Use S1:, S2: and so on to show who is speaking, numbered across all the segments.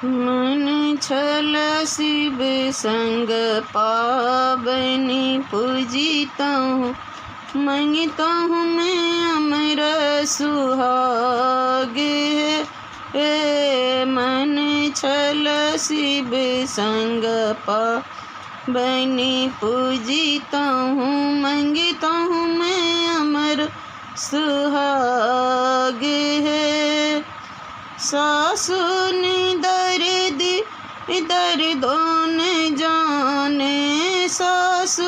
S1: मन छल शिव संग पावनी पूजिता हूँ, मंगिता हूँ मैं अमर सुहाग। मन छल शिव संग पावनी पूजिता हूँ, मंगिता हूँ मैं अमर सुहाग। सासु दर्दों न जाने, सासु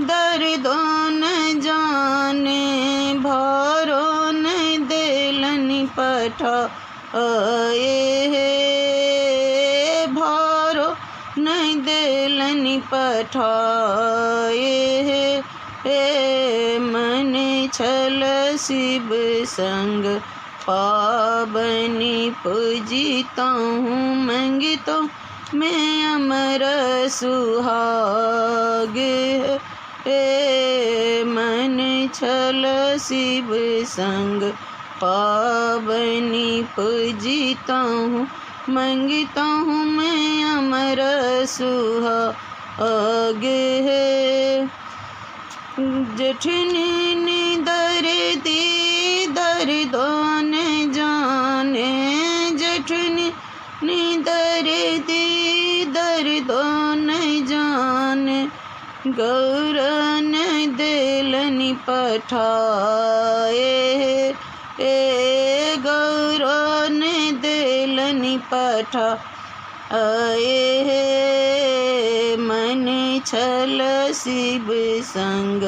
S1: दर्दों न जाने, भारो न देलन पठाए, भारो न देलन पठाए। मन छल शिव संग पावनी पूजिता हूँ, मंगिता मैं अमर सुहाग। मन छल शिव संग पावनी पूजिता हूँ, मंगिता हूँ मैं अमर सुहाग। जेठनी दर्दों न जाने, जेठनी दर्दों न जाने, गौर न देलन पठाए, गौर न देलन पठाए। मन छल शिव संग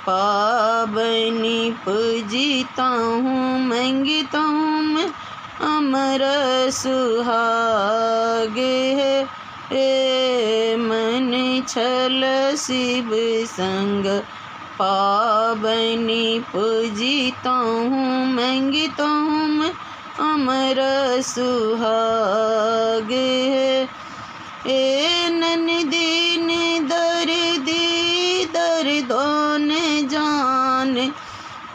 S1: पावनी पूजिता हूँ, मंगिता हूँ मैं अमर सुहाग। मन छल शिव संग पावनी पूजिता हूँ, मंगिता हूँ मैं अमर सुहाग। ननदीन दर्दों न जाने,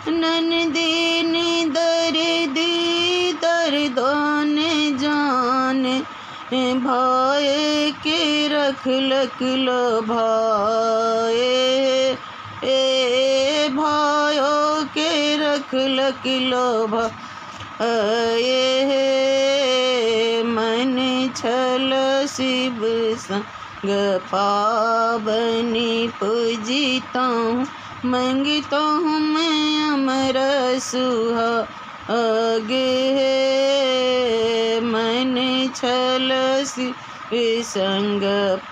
S1: ननदीन दर्दों न जाने, भाई के रख लक लो भाई, भाइयों के रख लक लो भाई। मन छल शिव संग पावनी पूजिता हूँ, मंगिता हूँ मैं अमर सुहाग। मन छल शिव संग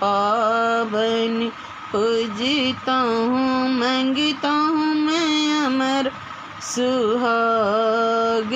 S1: पावनी पूजिता हूँ, मंगिता हूँ मैं अमर सुहाग।